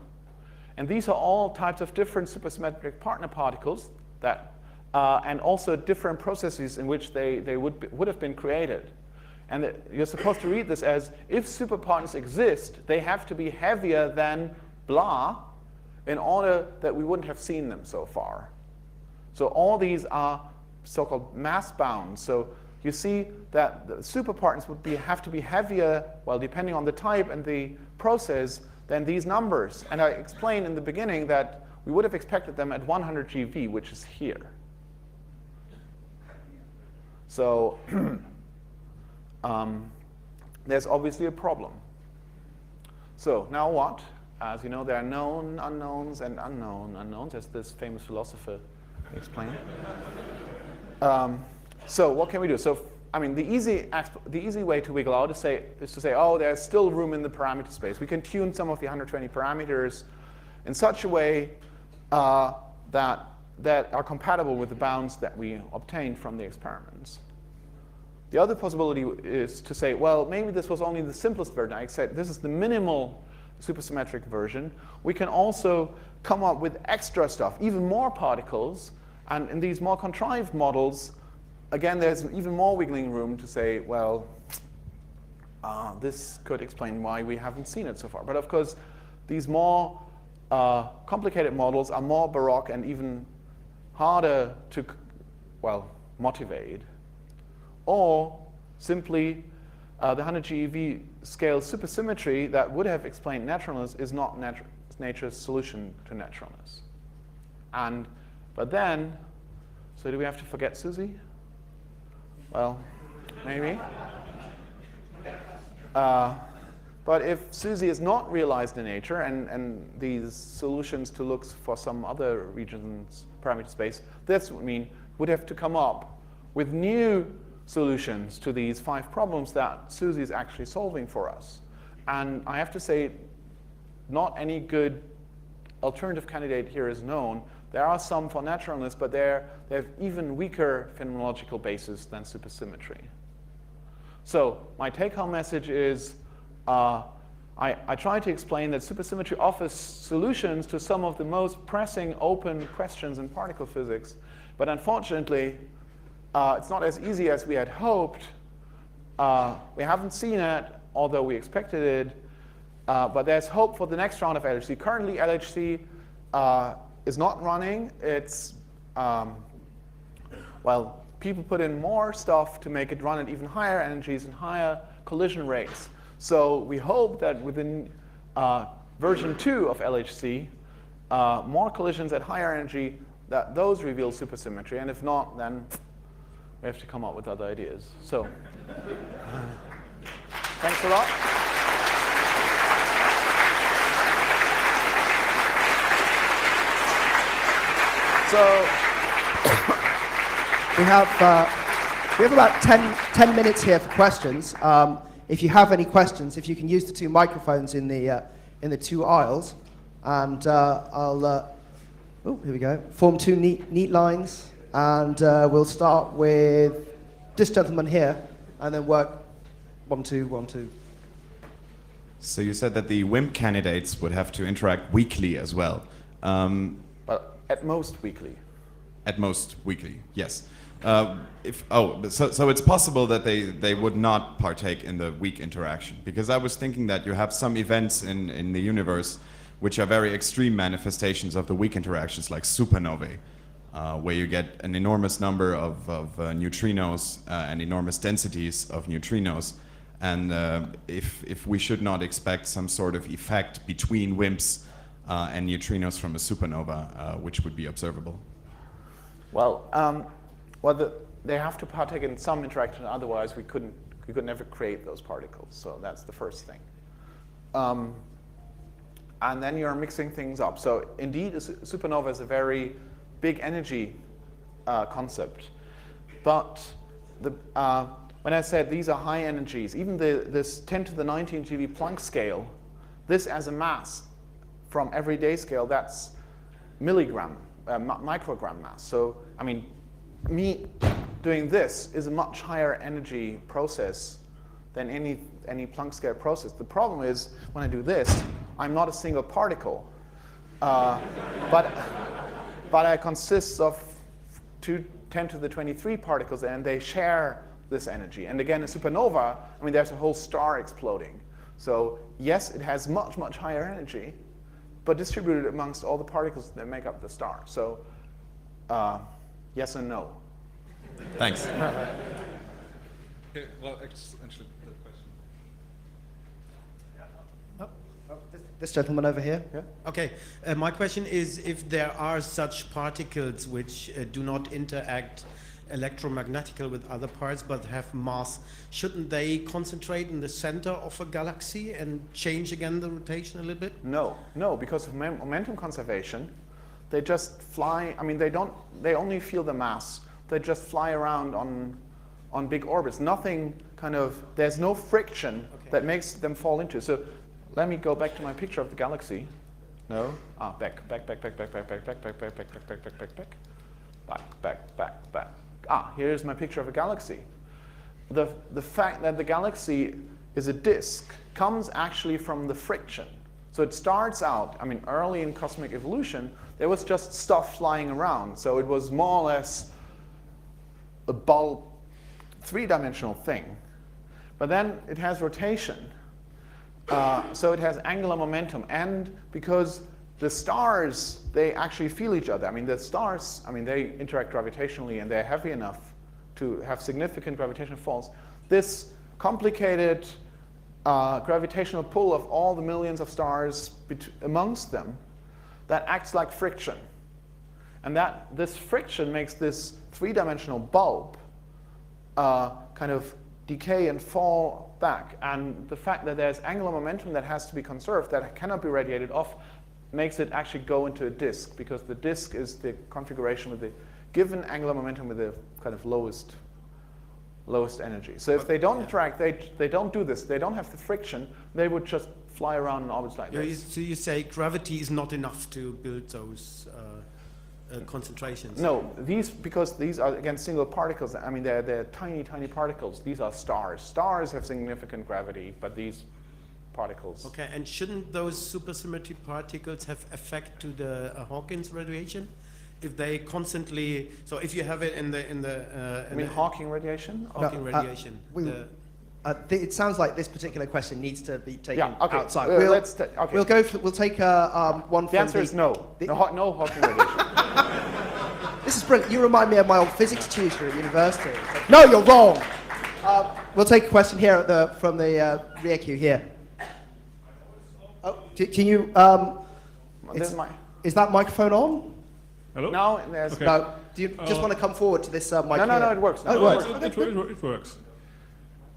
S2: And these are all types of different supersymmetric partner particles that, and also different processes in which they would have been created. And you're supposed to read this as, if superpartners exist, they have to be heavier than blah in order that we wouldn't have seen them so far. So all these are so-called mass bounds. So you see that the superpartners would have to be heavier, well, depending on the type and the process, than these numbers. And I explained in the beginning that we would have expected them at 100 GeV, which is here. So there's obviously a problem. So now what? As you know, there are known unknowns and unknown unknowns, as this famous philosopher explained. So what can we do? So I mean, the easy way to wiggle out is to say, oh, there's still room in the parameter space. We can tune some of the 120 parameters in such a way that are compatible with the bounds that we obtained from the experiments. The other possibility is to say, well, maybe this was only the simplest version. I said this is the minimal supersymmetric version. We can also come up with extra stuff, even more particles. And in these more contrived models, again, there's even more wiggling room to say, well, this could explain why we haven't seen it so far. But of course, these more complicated models are more baroque and even harder to, well, motivate. Or simply, the 100 GeV scale supersymmetry that would have explained naturalness is not nature's solution to naturalness. But then, so do we have to forget Susy? Well, maybe. But if Susy is not realized in nature, and these solutions to look for some other regions, parameter space, this would mean we'd have to come up with new solutions to these 5 problems that Susy is actually solving for us. And I have to say, not any good alternative candidate here is known. There are some for naturalness, but they have even weaker phenomenological basis than supersymmetry. So my take-home message is I try to explain that supersymmetry offers solutions to some of the most pressing open questions in particle physics, but unfortunately, it's not as easy as we had hoped. We haven't seen it, although we expected it, but there's hope for the next round of LHC. Currently, LHC is not running. It's, well, people put in more stuff to make it run at even higher energies and higher collision rates. So we hope that within version 2 of LHC, more collisions at higher energy, that those reveal supersymmetry. And if not, then we have to come up with other ideas. So thanks a lot.
S1: So we have about 10 minutes here for questions. If you have any questions, if you can use the 2 microphones in the 2 aisles, and I'll here we go. Form 2 neat lines, and we'll start with this gentleman here, and then work 1, 2, 1, 2.
S4: So you said that the WIMP candidates would have to interact weakly as well.
S2: But at most weakly.
S4: At most weakly, yes. So it's possible that they would not partake in the weak interaction, because I was thinking that you have some events in the universe which are very extreme manifestations of the weak interactions, like supernovae, where you get an enormous number of neutrinos and enormous densities of neutrinos. And if we should not expect some sort of effect between WIMPs and neutrinos from a supernova, which would be observable.
S2: Well, they have to partake in some interaction, otherwise we could never create those particles. So that's the first thing. And then you're mixing things up. So indeed, a supernova is a very big energy concept. But when I said these are high energies, even this 10 to the 19 GeV Planck scale, this as a mass from everyday scale, that's milligram, microgram mass. So, I mean, me doing this is a much higher energy process than any Planck scale process. The problem is, when I do this, I'm not a single particle, but I consist of 10 to the 23 particles, and they share this energy. And again, a supernova, I mean, there's a whole star exploding. So yes, it has much, much higher energy, but distributed amongst all the particles that make up the star. So yes and no.
S4: Thanks.
S5: Okay, well, actually, the question.
S1: This gentleman over here. Yeah.
S6: Okay, my question is, if there are such particles which do not interact electromagnetically with other parts but have mass, shouldn't they concentrate in the center of a galaxy and change again the rotation a little bit?
S2: No, because of momentum conservation, they just fly. I mean, they only feel the mass. They just fly around on big orbits. Nothing there's no friction that makes them fall into. So let me go back to my picture of the galaxy. No? Back. Here's my picture of a galaxy. The fact that the galaxy is a disk comes actually from the friction. So it starts out, I mean, early in cosmic evolution, there was just stuff flying around. So it was more or less a bulk, 3-dimensional thing. But then it has rotation. So it has angular momentum. And because the stars, they actually feel each other. I mean, the stars, they interact gravitationally, and they're heavy enough to have significant gravitational force. This complicated gravitational pull of all the millions of stars amongst them that acts like friction. And this friction makes this three-dimensional bulb kind of decay and fall back. And the fact that there's angular momentum that has to be conserved, that cannot be radiated off, makes it actually go into a disk, because the disk is the configuration with the given angular momentum with the kind of lowest energy. So if they don't interact, they don't do this, they don't have the friction, they would just fly around in orbits like this.
S6: So you say gravity is not enough to build those concentrations?
S2: No, because these are, again, single particles. I mean, they're tiny, tiny particles. These are stars. Stars have significant gravity, but these particles.
S6: Okay, and shouldn't those supersymmetric particles have effect to the Hawking's radiation? If they constantly, so if you have it in the
S2: I mean, Hawking radiation?
S6: Hawking radiation.
S1: It sounds like this particular question needs to be taken outside.
S2: Okay.
S1: We'll take one.
S2: The answer is no. No Hawking radiation.
S1: This is brilliant. You remind me of my old physics tutor at university. No, you're wrong. We'll take a question here from the rear queue here. Oh, can you? Is that microphone on?
S5: Hello?
S2: No, there's
S5: Okay.
S1: No. Do you just want to come forward to this mic?
S2: No, it works.
S1: Oh, it works.
S5: It works.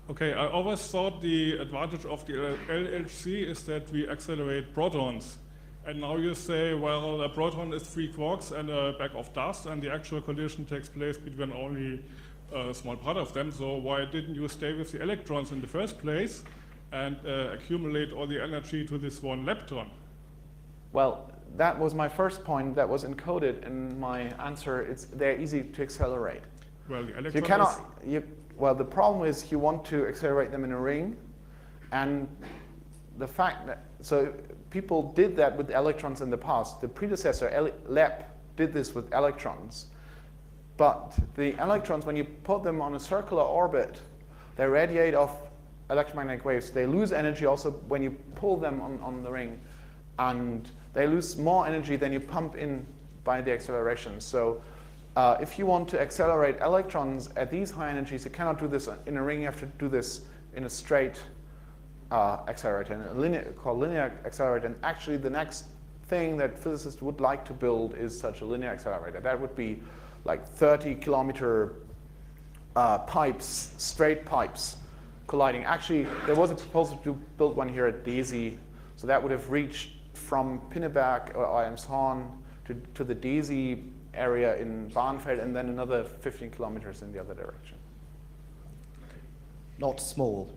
S5: Okay, I always thought the advantage of the LHC is that we accelerate protons. And now you say, well, a proton is 3 quarks and a bag of dust, and the actual collision takes place between only a small part of them. So why didn't you stay with the electrons in the first place and accumulate all the energy to this one lepton?
S2: Well, that was my first point that was encoded in my answer. They're easy to accelerate.
S5: Well, the electron
S2: You cannot. Well, the problem is you want to accelerate them in a ring, and the fact that people did that with electrons in the past. The predecessor LEP did this with electrons, but the electrons, when you put them on a circular orbit, they radiate off electromagnetic waves. They lose energy also when you pull them on the ring, and they lose more energy than you pump in by the acceleration. So if you want to accelerate electrons at these high energies, you cannot do this in a ring. You have to do this in a straight accelerator, called linear accelerator. And actually, the next thing that physicists would like to build is such a linear accelerator. That would be like 30-kilometer pipes, straight pipes, colliding. Actually, there was a proposal to build one here at DAISY, so that would have reached from Pinneberg or Elmshorn to the DAISY area in Barnfeld, and then another 15 kilometers in the other direction.
S1: Not small.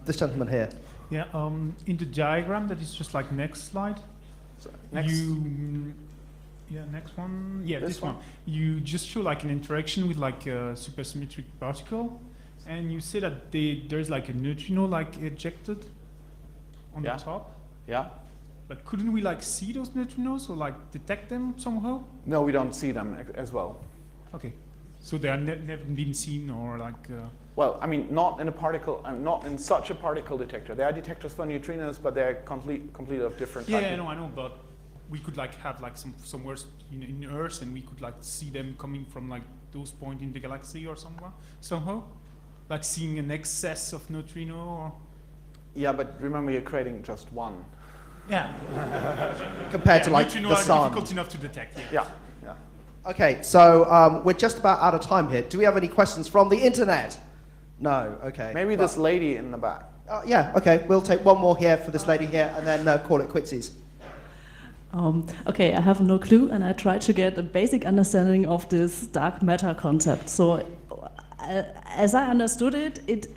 S1: This gentleman here.
S7: Yeah, in the diagram that is just like next slide.
S2: So next.
S7: Next one. Yeah,
S2: This
S7: this one. You just show like an interaction with like a supersymmetric particle, and you say that there's like a neutrino like ejected on the top.
S2: Yeah.
S7: But couldn't we like see those neutrinos or like detect them somehow?
S2: No, we don't see them as well.
S7: Okay, so they are never been seen or like.
S2: Well, I mean, not in a particle, not in such a particle detector. There are detectors for neutrinos, but they're completely of different type.
S7: Yeah, I know, but we could like have like somewhere in Earth, and we could like see them coming from like those points in the galaxy or somehow, like seeing an excess of neutrino. Or
S2: Yeah, but remember, you're creating just one.
S7: yeah,
S1: Compared to like
S7: neutrino
S1: the
S7: are
S1: sun.
S7: difficult enough to detect.
S2: Yeah.
S1: Okay, so we're just about out of time here. Do we have any questions from the internet? No. Okay.
S2: Maybe this lady in the back.
S1: Yeah. Okay. We'll take one more here for this lady here, and then call it quitsies.
S8: Okay, I have no clue, and I try to get a basic understanding of this dark matter concept. So, as I understood it,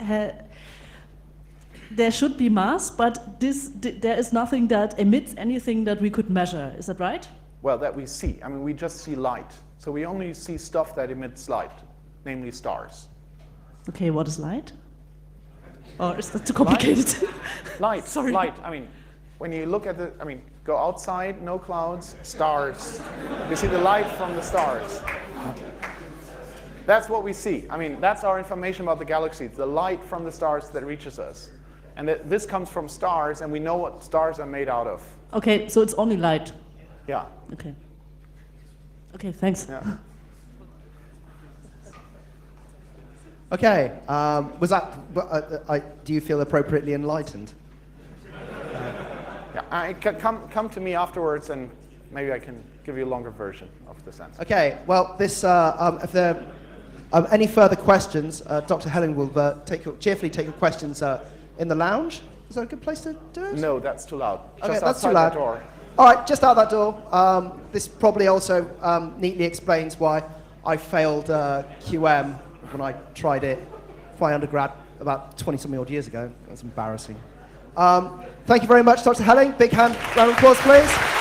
S8: there should be mass, but there is nothing that emits anything that we could measure. Is that right?
S2: Well, that we see. I mean, we just see light. So we only see stuff that emits light, namely stars.
S8: Okay, what is light? Or is that too complicated?
S2: Light.
S8: Sorry.
S2: Light. I mean, when you look at go outside, no clouds, stars. You see the light from the stars. That's what we see. I mean, that's our information about the galaxy. It's the light from the stars that reaches us. And this comes from stars, and we know what stars are made out of.
S8: Okay, so it's only light.
S2: Yeah.
S8: Okay. Okay, thanks.
S2: Yeah.
S1: Okay, was that, do you feel appropriately enlightened?
S2: Yeah, come to me afterwards, and maybe I can give you a longer version of this answer.
S1: Okay, well, this, if there are any further questions, Dr. Helling will cheerfully take your questions in the lounge. Is that a good place to do it?
S2: No, that's too loud.
S1: Okay,
S2: Just
S1: that's too
S2: outside
S1: loud.
S2: that door.
S1: All right, just out that door. This probably also neatly explains why I failed QM when I tried it for my undergrad about 20-something odd years ago. That's embarrassing. Thank you very much, Dr. Helling. Big round of applause, please.